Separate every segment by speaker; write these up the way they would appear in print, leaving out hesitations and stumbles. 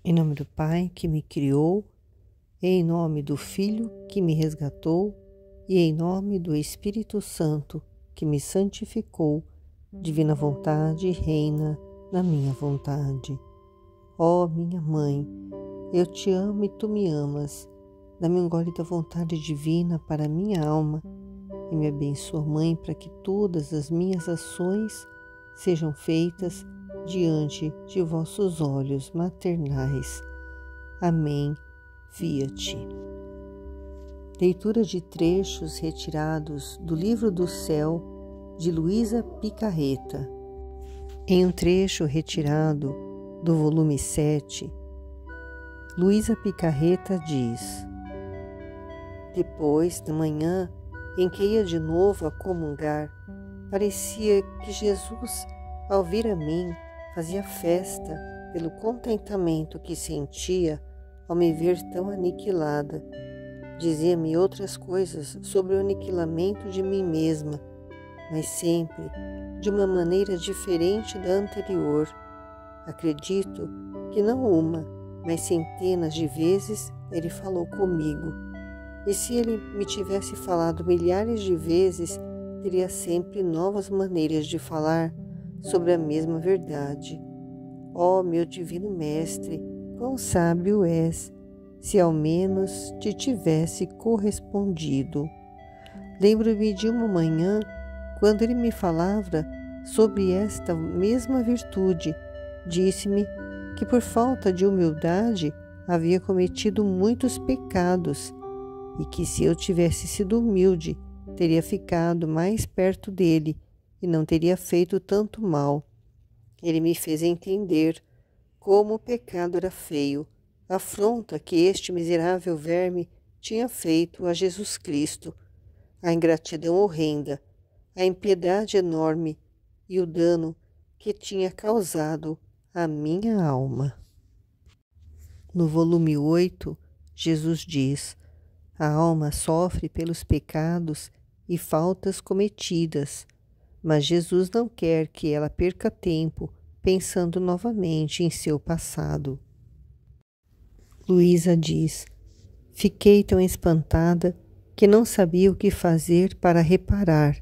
Speaker 1: Em nome do Pai que me criou, em nome do Filho que me resgatou e em nome do Espírito Santo que me santificou, divina vontade reina na minha vontade. Ó minha Mãe, eu te amo e tu me amas. Dá-me um gole da vontade divina para a minha alma e me abençoa, Mãe, para que todas as minhas ações sejam feitas diante de vossos olhos maternais. Amém. Fiat. Leitura de trechos retirados do Livro do Céu, de Luísa Picarreta. Em um trecho retirado do volume 7, Luísa Picarreta diz: depois da manhã em que ia de novo a comungar, parecia que Jesus, ao vir a mim, fazia festa pelo contentamento que sentia ao me ver tão aniquilada. Dizia-me outras coisas sobre o aniquilamento de mim mesma, mas sempre de uma maneira diferente da anterior. Acredito que não uma, mas centenas de vezes ele falou comigo. E se ele me tivesse falado milhares de vezes, teria sempre novas maneiras de falar sobre a mesma verdade. Ó meu divino Mestre, quão sábio és, se ao menos te tivesse correspondido. Lembro-me de uma manhã, quando ele me falava sobre esta mesma virtude, disse-me que por falta de humildade havia cometido muitos pecados e que se eu tivesse sido humilde, teria ficado mais perto dele e não teria feito tanto mal. Ele me fez entender como o pecado era feio, a afronta que este miserável verme tinha feito a Jesus Cristo, a ingratidão horrenda, a impiedade enorme e o dano que tinha causado à minha alma. No volume 8, Jesus diz: a alma sofre pelos pecados e faltas cometidas, mas Jesus não quer que ela perca tempo pensando novamente em seu passado. Luísa diz: fiquei tão espantada que não sabia o que fazer para reparar.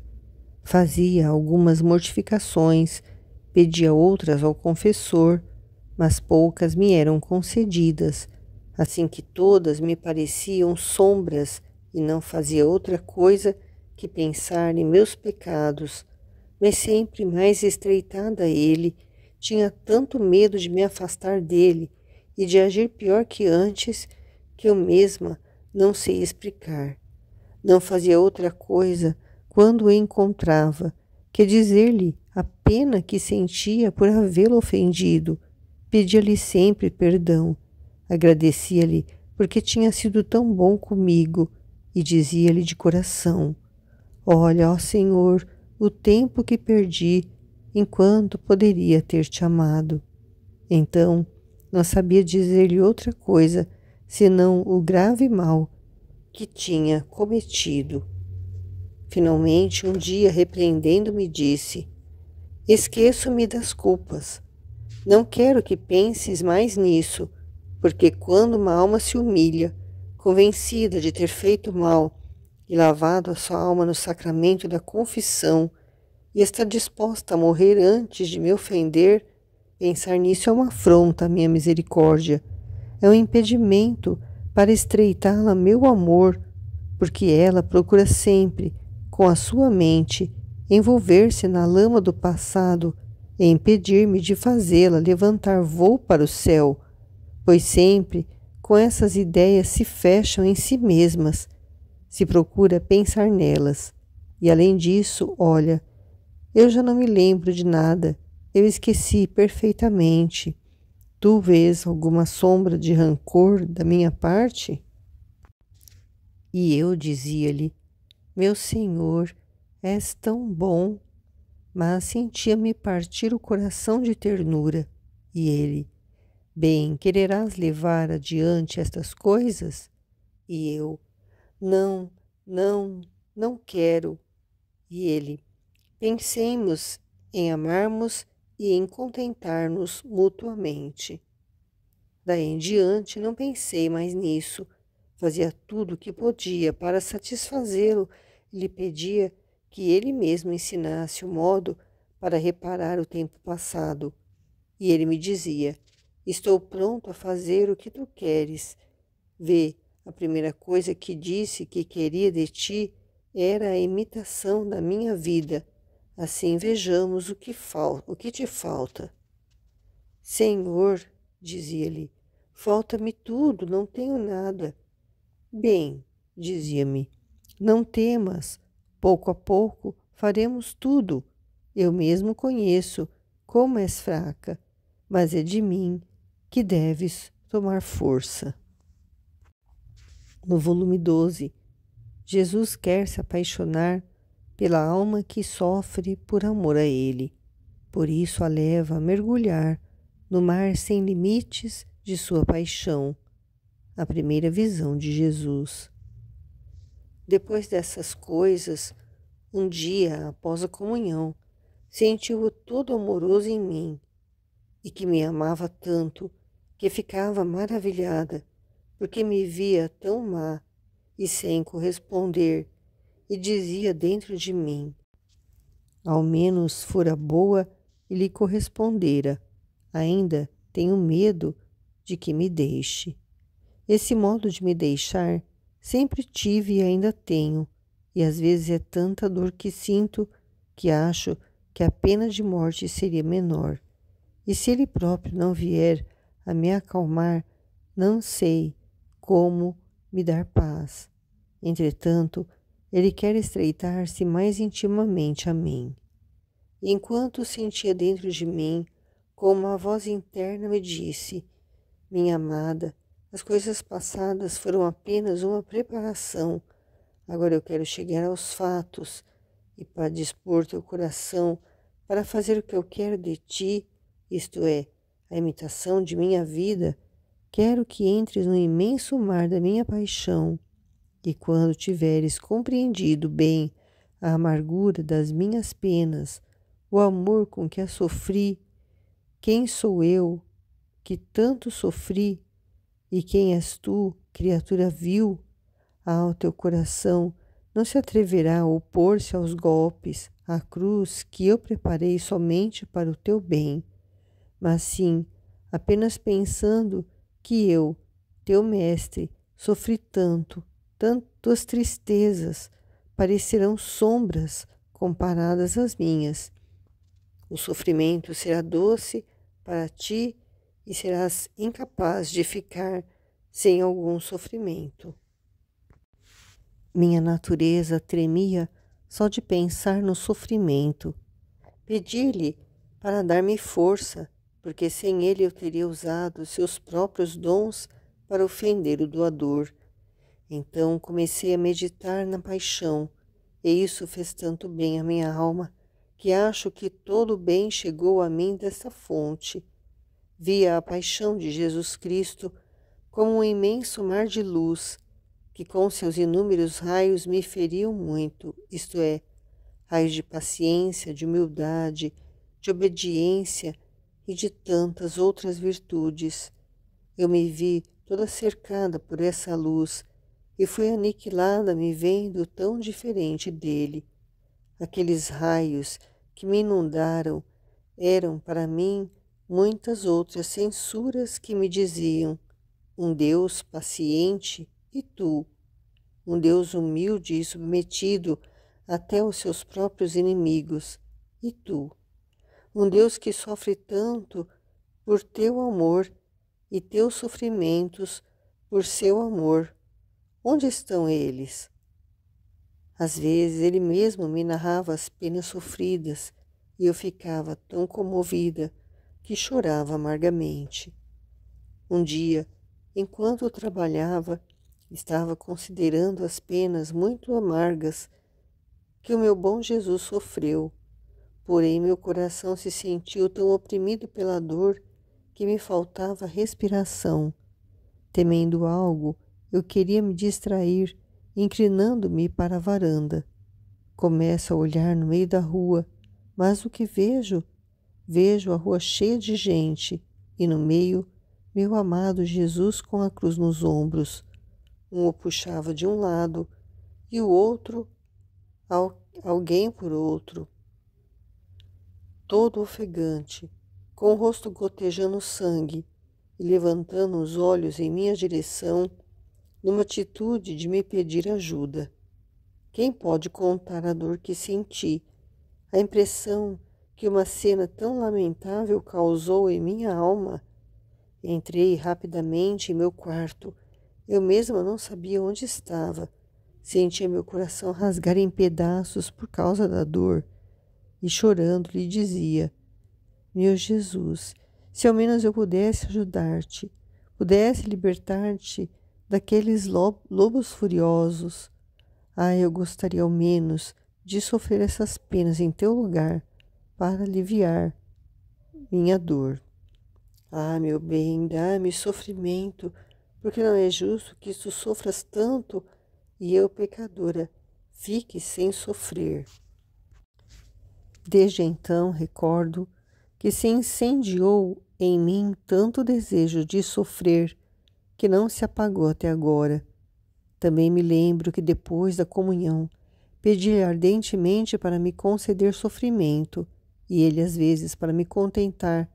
Speaker 1: Fazia algumas mortificações, pedia outras ao confessor, mas poucas me eram concedidas, assim que todas me pareciam sombras e não fazia outra coisa que pensar em meus pecados, mas sempre mais estreitada a ele, tinha tanto medo de me afastar dele e de agir pior que antes, que eu mesma não sei explicar. Não fazia outra coisa quando o encontrava que dizer-lhe a pena que sentia por havê-lo ofendido. Pedia-lhe sempre perdão, agradecia-lhe porque tinha sido tão bom comigo e dizia-lhe de coração: olha, ó Senhor, o tempo que perdi enquanto poderia ter te amado. Então, não sabia dizer-lhe outra coisa senão o grave mal que tinha cometido. Finalmente, um dia, repreendendo-me, disse: esqueço-me das culpas. Não quero que penses mais nisso, porque quando uma alma se humilha, convencida de ter feito mal e lavado a sua alma no sacramento da confissão, e está disposta a morrer antes de me ofender, pensar nisso é uma afronta à minha misericórdia, é um impedimento para estreitá-la meu amor, porque ela procura sempre, com a sua mente, envolver-se na lama do passado e impedir-me de fazê-la levantar voo para o céu, pois sempre com essas ideias se fecham em si mesmas, se procura pensar nelas. E além disso, olha, eu já não me lembro de nada, eu esqueci perfeitamente. Tu vês alguma sombra de rancor da minha parte? E eu dizia-lhe: meu Senhor, és tão bom. Mas sentia-me partir o coração de ternura. E ele: bem, quererás levar adiante estas coisas? E eu: não, não quero. E ele: pensemos em amarmos e em contentar-nos mutuamente. Daí em diante não pensei mais nisso. Fazia tudo o que podia para satisfazê-lo e lhe pedia que ele mesmo ensinasse o modo para reparar o tempo passado. E ele me dizia: estou pronto a fazer o que tu queres. Vê, a primeira coisa que disse que queria de ti era a imitação da minha vida. Assim vejamos o que te falta. Senhor, dizia-lhe, falta-me tudo, não tenho nada. Bem, dizia-me, não temas, pouco a pouco faremos tudo. Eu mesmo conheço como és fraca, mas é de mim que deves tomar força. No volume 12, Jesus quer se apaixonar pela alma que sofre por amor a Ele. Por isso a leva a mergulhar no mar sem limites de sua paixão, a primeira visão de Jesus. Depois dessas coisas, um dia após a comunhão, senti-o todo amoroso em mim e que me amava tanto que ficava maravilhada porque me via tão má e sem corresponder e dizia dentro de mim: ao menos fora boa e lhe correspondera, ainda tenho medo de que me deixe. Esse modo de me deixar sempre tive e ainda tenho, e às vezes é tanta dor que sinto que acho que a pena de morte seria menor. E se ele próprio não vier a me acalmar, não sei como me dar paz. Entretanto, ele quer estreitar-se mais intimamente a mim. Enquanto sentia dentro de mim, como uma voz interna me disse: minha amada, as coisas passadas foram apenas uma preparação. Agora eu quero chegar aos fatos e para dispor teu coração para fazer o que eu quero de ti, isto é, a imitação de minha vida. Quero que entres no imenso mar da minha paixão e quando tiveres compreendido bem a amargura das minhas penas, o amor com que a sofri, quem sou eu que tanto sofri e quem és tu, criatura vil, o teu coração não se atreverá a opor-se aos golpes, à cruz que eu preparei somente para o teu bem, mas sim apenas pensando que eu, teu mestre, sofri tantas tristezas, parecerão sombras comparadas às minhas. O sofrimento será doce para ti e serás incapaz de ficar sem algum sofrimento. Minha natureza tremia só de pensar no sofrimento. Pedi-lhe para dar-me força, porque sem ele eu teria usado seus próprios dons para ofender o doador. Então comecei a meditar na paixão, e isso fez tanto bem à minha alma, que acho que todo o bem chegou a mim dessa fonte. Via a paixão de Jesus Cristo como um imenso mar de luz, que com seus inúmeros raios me feriam muito, isto é, raios de paciência, de humildade, de obediência e de tantas outras virtudes. Eu me vi toda cercada por essa luz e fui aniquilada me vendo tão diferente dele. Aqueles raios que me inundaram eram para mim muitas outras censuras que me diziam: um Deus paciente e tu, um Deus humilde e submetido até aos seus próprios inimigos, e tu, um Deus que sofre tanto por teu amor e teus sofrimentos por seu amor. Onde estão eles? Às vezes ele mesmo me narrava as penas sofridas e eu ficava tão comovida que chorava amargamente. Um dia, enquanto eu trabalhava, estava considerando as penas muito amargas que o meu bom Jesus sofreu. Porém, meu coração se sentiu tão oprimido pela dor que me faltava respiração. Temendo algo, eu queria me distrair, inclinando-me para a varanda. Começo a olhar no meio da rua, mas o que vejo? Vejo a rua cheia de gente e no meio meu amado Jesus com a cruz nos ombros. Um o puxava de um lado e o outro, alguém por outro, todo ofegante, com o rosto gotejando sangue e levantando os olhos em minha direção, numa atitude de me pedir ajuda. Quem pode contar a dor que senti, a impressão que uma cena tão lamentável causou em minha alma? Entrei rapidamente em meu quarto. Eu mesma não sabia onde estava. Sentia meu coração rasgar em pedaços por causa da dor. E chorando lhe dizia: meu Jesus, se ao menos eu pudesse ajudar-te, pudesse libertar-te daqueles lobos furiosos. Eu gostaria ao menos de sofrer essas penas em teu lugar para aliviar minha dor. Meu bem, dá-me sofrimento, porque não é justo que tu sofras tanto e eu, pecadora, fique sem sofrer. Desde então, recordo que se incendiou em mim tanto desejo de sofrer que não se apagou até agora. Também me lembro que depois da comunhão pedi ardentemente para me conceder sofrimento, e ele às vezes, para me contentar,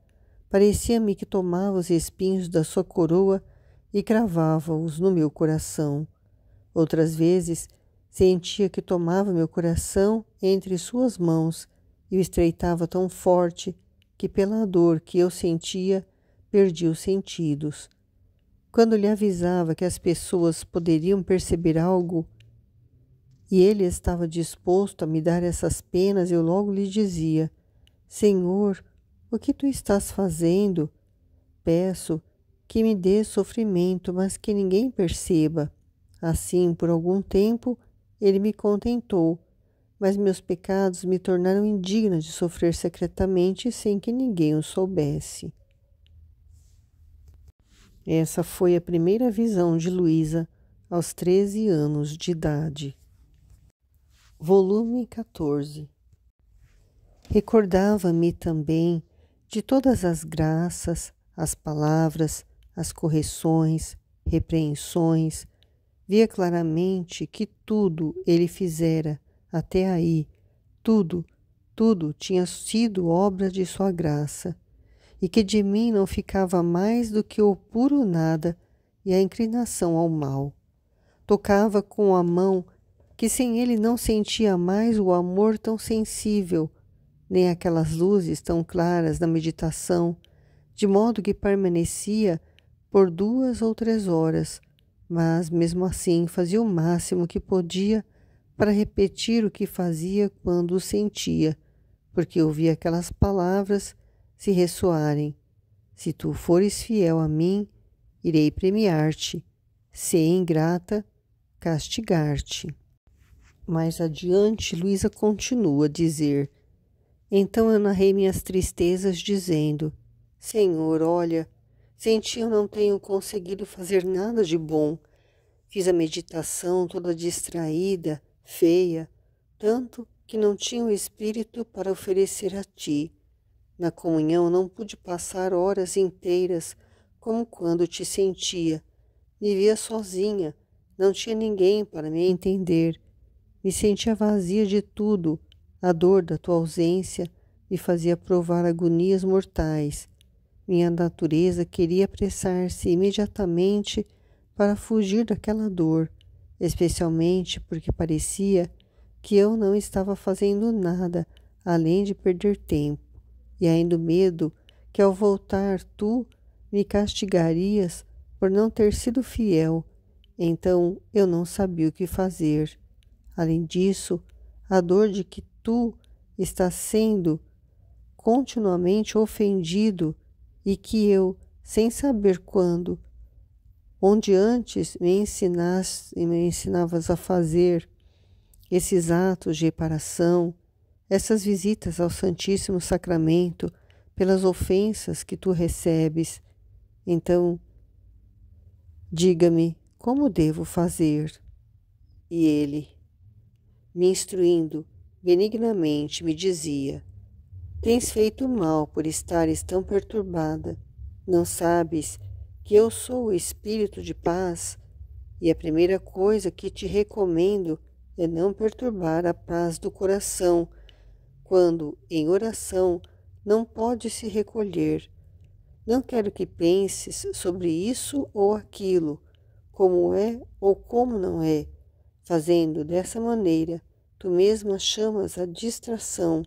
Speaker 1: parecia-me que tomava os espinhos da sua coroa e cravava-os no meu coração. Outras vezes sentia que tomava meu coração entre suas mãos e o estreitava tão forte que, pela dor que eu sentia, perdi os sentidos. Quando lhe avisava que as pessoas poderiam perceber algo e ele estava disposto a me dar essas penas, eu logo lhe dizia: Senhor, o que tu estás fazendo? Peço que me dê sofrimento, mas que ninguém perceba. Assim, por algum tempo, ele me contentou, mas meus pecados me tornaram indigna de sofrer secretamente sem que ninguém o soubesse. Essa foi a primeira visão de Luísa aos 13 anos de idade. Volume 14. Recordava-me também de todas as graças, as palavras, as correções, repreensões. Via claramente que tudo ele fizera até aí, tudo tinha sido obra de sua graça, e que de mim não ficava mais do que o puro nada e a inclinação ao mal. Tocava com a mão que sem ele não sentia mais o amor tão sensível, nem aquelas luzes tão claras na meditação, de modo que permanecia por 2 ou 3 horas, mas mesmo assim fazia o máximo que podia para repetir o que fazia quando o sentia, porque ouvia aquelas palavras se ressoarem: se tu fores fiel a mim, irei premiar-te, se ingrata, castigar-te. Mais adiante, Luísa continua a dizer: então eu narrei minhas tristezas, dizendo: Senhor, olha, sem ti eu não tenho conseguido fazer nada de bom. Fiz a meditação toda distraída, feia, tanto que não tinha o espírito para oferecer a ti. Na comunhão não pude passar horas inteiras como quando te sentia. Vivia sozinha, não tinha ninguém para me entender. Me sentia vazia de tudo. A dor da tua ausência me fazia provar agonias mortais. Minha natureza queria apressar-se imediatamente para fugir daquela dor, especialmente porque parecia que eu não estava fazendo nada além de perder tempo, e ainda o medo que ao voltar tu me castigarias por não ter sido fiel. Então eu não sabia o que fazer. Além disso, a dor de que tu estás sendo continuamente ofendido e que eu, sem saber quando, onde antes me ensinavas a fazer esses atos de reparação, essas visitas ao Santíssimo Sacramento, pelas ofensas que tu recebes. Então, diga-me como devo fazer. E ele, me instruindo benignamente, me dizia: tens feito mal por estares tão perturbada. Não sabes que eu sou o espírito de paz, e a primeira coisa que te recomendo é não perturbar a paz do coração, quando, em oração, não pode se recolher. Não quero que penses sobre isso ou aquilo, como é ou como não é. Fazendo dessa maneira, tu mesma chamas a distração.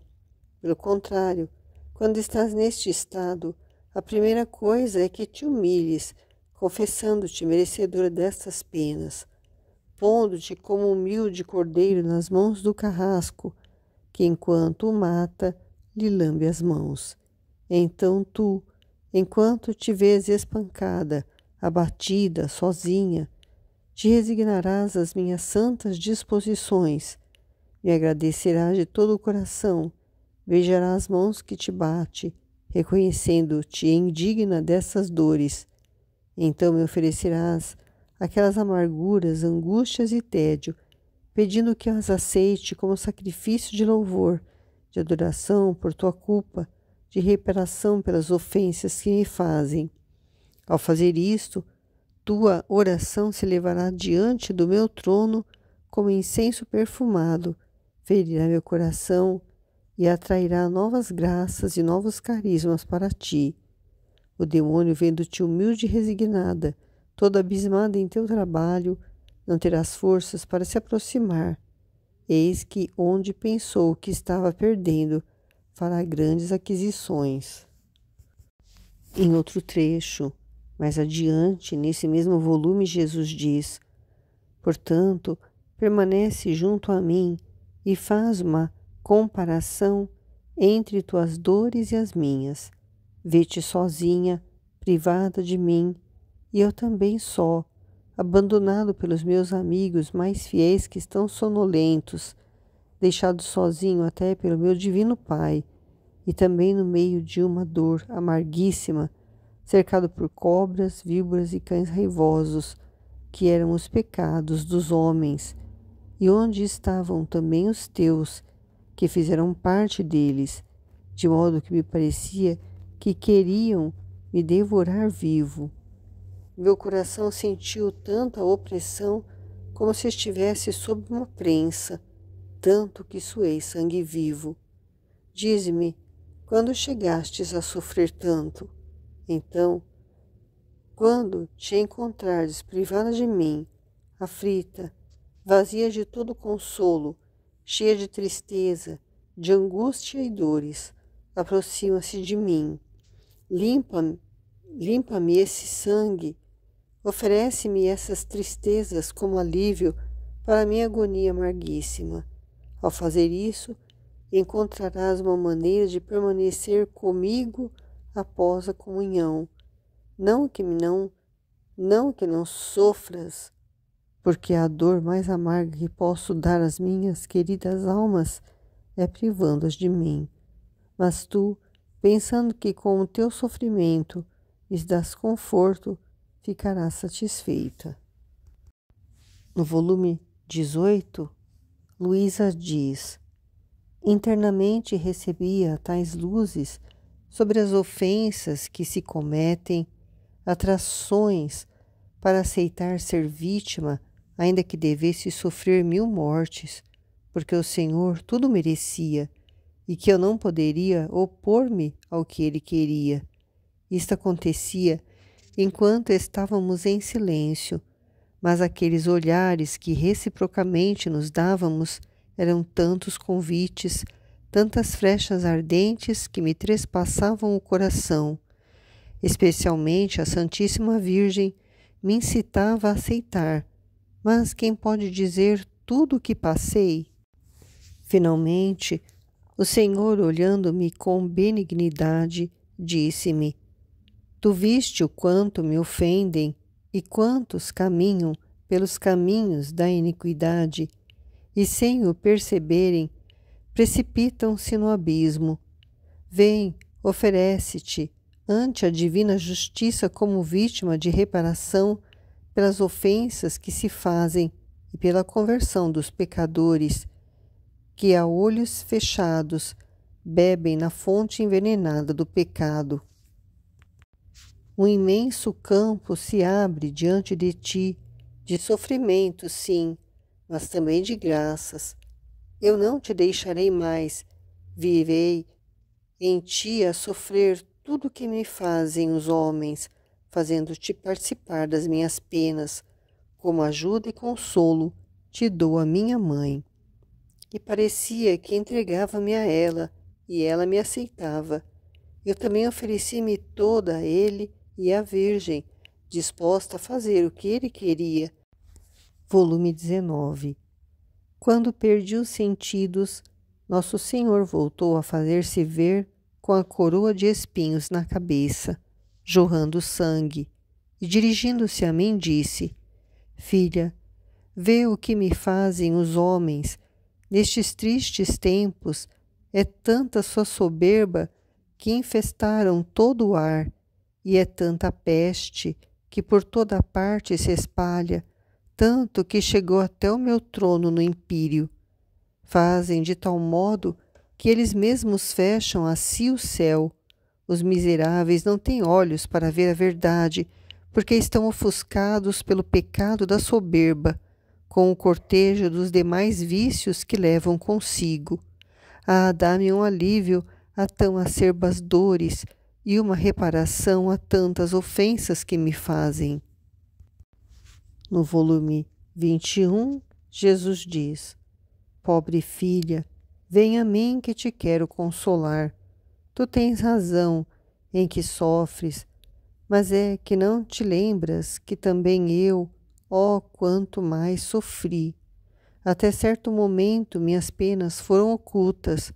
Speaker 1: Pelo contrário, quando estás neste estado, a primeira coisa é que te humilhes, confessando-te merecedora destas penas, pondo-te como humilde cordeiro nas mãos do carrasco, que enquanto o mata, lhe lambe as mãos. Então tu, enquanto te vês espancada, abatida, sozinha, te resignarás às minhas santas disposições, me agradecerás de todo o coração, beijarás as mãos que te bate, reconhecendo-te indigna dessas dores. Então me oferecerás aquelas amarguras, angústias e tédio, pedindo que as aceite como sacrifício de louvor, de adoração por tua culpa, de reparação pelas ofensas que me fazem. Ao fazer isto, tua oração se levará diante do meu trono como incenso perfumado, ferirá meu coração e atrairá novas graças e novos carismas para ti. O demônio, vendo-te humilde e resignada, toda abismada em teu trabalho, não terás forças para se aproximar. Eis que, onde pensou que estava perdendo, fará grandes aquisições. Em outro trecho, mais adiante, nesse mesmo volume, Jesus diz: portanto, permanece junto a mim e faz uma comparação entre tuas dores e as minhas. Vê-te sozinha, privada de mim, e eu também só, abandonado pelos meus amigos mais fiéis que estão sonolentos, deixado sozinho até pelo meu divino Pai, e também no meio de uma dor amarguíssima, cercado por cobras, víboras e cães raivosos, que eram os pecados dos homens, e onde estavam também os teus, que fizeram parte deles, de modo que me parecia que queriam me devorar vivo. Meu coração sentiu tanta opressão como se estivesse sob uma prensa, tanto que suei sangue vivo. Dize-me, quando chegastes a sofrer tanto? Então, quando te encontrares privada de mim, aflita, vazia de todo consolo, cheia de tristeza, de angústia e dores, aproxima-se de mim. Limpa-me esse sangue, oferece-me essas tristezas como alívio para a minha agonia amarguíssima. Ao fazer isso, encontrarás uma maneira de permanecer comigo após a comunhão. Não que não sofras, porque a dor mais amarga que posso dar às minhas queridas almas é privando-as de mim. Mas tu, pensando que com o teu sofrimento lhes dás conforto, ficarás satisfeita. No volume 18, Luísa diz: internamente recebia tais luzes sobre as ofensas que se cometem, atrações para aceitar ser vítima, ainda que devesse sofrer 1000 mortes, porque o Senhor tudo merecia, e que eu não poderia opor-me ao que ele queria. Isto acontecia enquanto estávamos em silêncio, mas aqueles olhares que reciprocamente nos dávamos eram tantos convites, tantas flechas ardentes que me trespassavam o coração. Especialmente a Santíssima Virgem me incitava a aceitar, mas quem pode dizer tudo o que passei? Finalmente, o Senhor, olhando-me com benignidade, disse-me: tu viste o quanto me ofendem e quantos caminham pelos caminhos da iniquidade, e sem o perceberem, precipitam-se no abismo. Vem, oferece-te ante a divina justiça como vítima de reparação pelas ofensas que se fazem e pela conversão dos pecadores, que a olhos fechados bebem na fonte envenenada do pecado. Um imenso campo se abre diante de ti, de sofrimento, sim, mas também de graças. Eu não te deixarei mais, virei em ti a sofrer tudo o que me fazem os homens, fazendo-te participar das minhas penas. Como ajuda e consolo, te dou a minha mãe. E parecia que entregava-me a ela, e ela me aceitava. Eu também ofereci-me toda a ele e à Virgem, disposta a fazer o que ele queria. Volume 19. Quando perdi os sentidos, Nosso Senhor voltou a fazer-se ver com a coroa de espinhos na cabeça, jorrando sangue, e dirigindo-se a mim disse: Filha, vê o que me fazem os homens. Nestes tristes tempos, é tanta sua soberba que infestaram todo o ar, e é tanta peste que por toda parte se espalha, tanto que chegou até o meu trono no império. Fazem de tal modo que eles mesmos fecham a si o céu. Os miseráveis não têm olhos para ver a verdade, porque estão ofuscados pelo pecado da soberba, com o cortejo dos demais vícios que levam consigo. Ah, dá-me um alívio a tão acerbas dores e uma reparação a tantas ofensas que me fazem. No volume 21, Jesus diz: Pobre filha, vem a mim que te quero consolar. Tu tens razão em que sofres, mas é que não te lembras que também eu, ó, quanto mais sofri. Até certo momento minhas penas foram ocultas,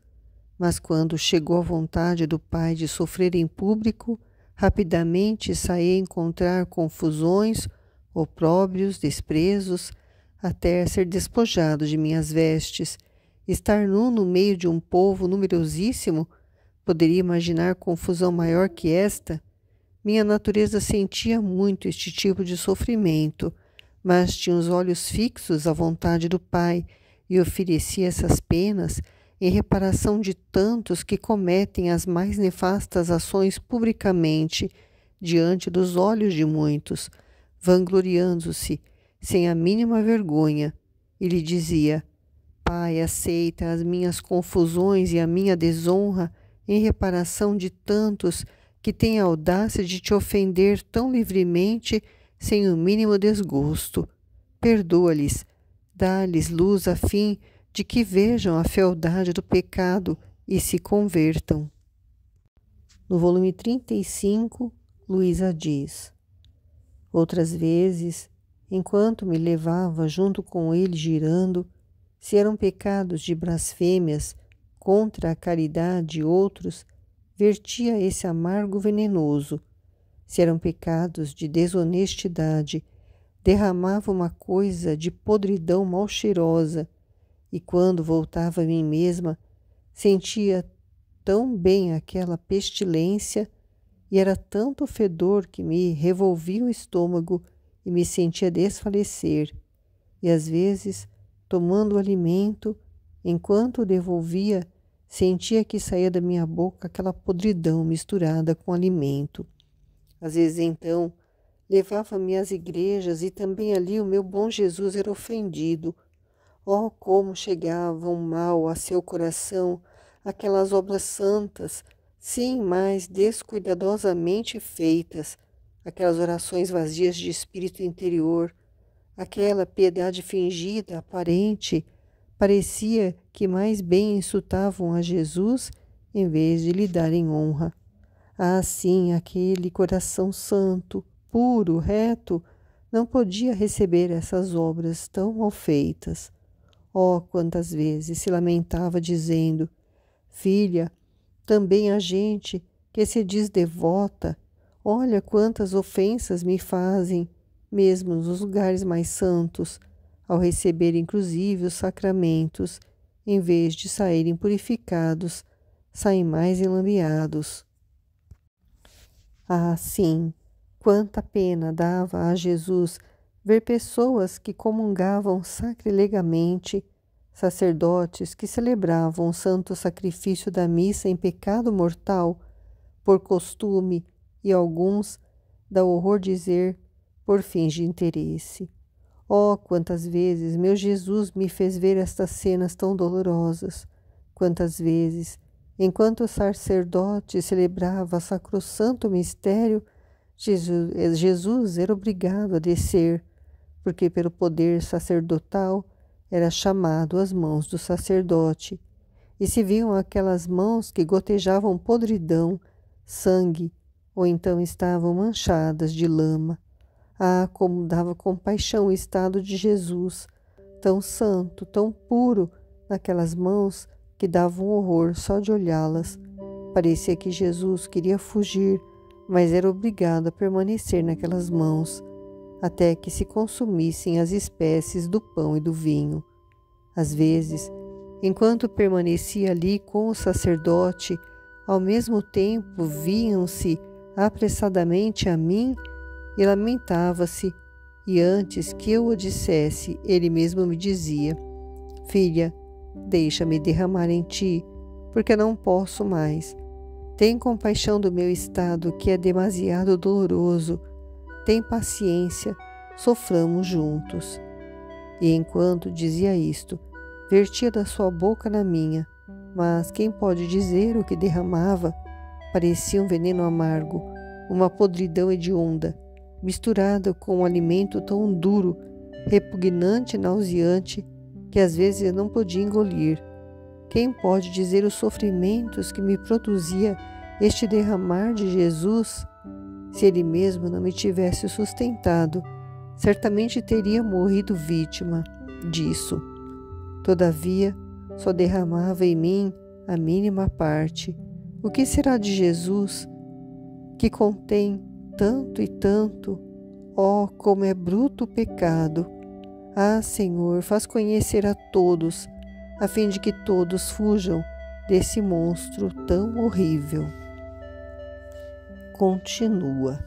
Speaker 1: mas quando chegou a vontade do Pai de sofrer em público, rapidamente saí a encontrar confusões, opróbrios, desprezos, até ser despojado de minhas vestes. Estar nu no meio de um povo numerosíssimo, poderia imaginar confusão maior que esta? Minha natureza sentia muito este tipo de sofrimento, mas tinha os olhos fixos à vontade do Pai e oferecia essas penas em reparação de tantos que cometem as mais nefastas ações publicamente, diante dos olhos de muitos, vangloriando-se, sem a mínima vergonha. E lhe dizia: Pai, aceita as minhas confusões e a minha desonra em reparação de tantos que têm a audácia de te ofender tão livremente, sem o mínimo desgosto. Perdoa-lhes, dá-lhes luz a fim de que vejam a fealdade do pecado e se convertam. No volume 35, Luísa diz: Outras vezes, enquanto me levava junto com ele girando, se eram pecados de blasfêmias contra a caridade de outros, vertia esse amargo venenoso. Se eram pecados de desonestidade, derramava uma coisa de podridão mal cheirosa, e quando voltava a mim mesma, sentia tão bem aquela pestilência, e era tanto fedor que me revolvia o estômago e me sentia desfalecer. E às vezes, tomando o alimento, enquanto o devolvia, sentia que saía da minha boca aquela podridão misturada com alimento. Às vezes, então, levava-me às igrejas e também ali o meu bom Jesus era ofendido. Oh, como chegavam mal a seu coração aquelas obras santas, sim, mas descuidadosamente feitas, aquelas orações vazias de espírito interior, aquela piedade fingida, aparente, parecia que mais bem insultavam a Jesus em vez de lhe darem honra. Ah, sim, aquele coração santo, puro, reto, não podia receber essas obras tão mal feitas. Oh, quantas vezes se lamentava dizendo: Filha, também a gente que se diz devota, olha quantas ofensas me fazem, mesmo nos lugares mais santos, ao receber inclusive os sacramentos, em vez de saírem purificados, saem mais enlambiados. Ah, sim, quanta pena dava a Jesus ver pessoas que comungavam sacrilegamente, sacerdotes que celebravam o santo sacrifício da missa em pecado mortal, por costume, e alguns, dá horror dizer por fins de interesse. Oh, quantas vezes meu Jesus me fez ver estas cenas tão dolorosas! Quantas vezes, enquanto o sacerdote celebrava sacrossanto mistério, Jesus era obrigado a descer, porque pelo poder sacerdotal era chamado às mãos do sacerdote, e se viam aquelas mãos que gotejavam podridão, sangue, ou então estavam manchadas de lama. Ah, como dava compaixão o estado de Jesus, tão santo, tão puro, naquelas mãos que davam horror só de olhá-las. Parecia que Jesus queria fugir, mas era obrigado a permanecer naquelas mãos, até que se consumissem as espécies do pão e do vinho. Às vezes, enquanto permanecia ali com o sacerdote, ao mesmo tempo vinham-se apressadamente a mim e lamentava-se, e antes que eu o dissesse, ele mesmo me dizia: Filha, deixa-me derramar em ti, porque não posso mais. Tem compaixão do meu estado, que é demasiado doloroso. Tem paciência, soframos juntos. E enquanto dizia isto, vertia da sua boca na minha, mas quem pode dizer o que derramava? Parecia um veneno amargo, uma podridão hedionda, misturada com um alimento tão duro, repugnante e nauseante, que às vezes eu não podia engolir. Quem pode dizer os sofrimentos que me produzia este derramar de Jesus? Se ele mesmo não me tivesse sustentado, certamente teria morrido vítima disso. Todavia, só derramava em mim a mínima parte. O que será de Jesus, que contém tanto e tanto? Oh, como é bruto o pecado! Ah, Senhor, faz conhecer a todos, a fim de que todos fujam desse monstro tão horrível. Continua.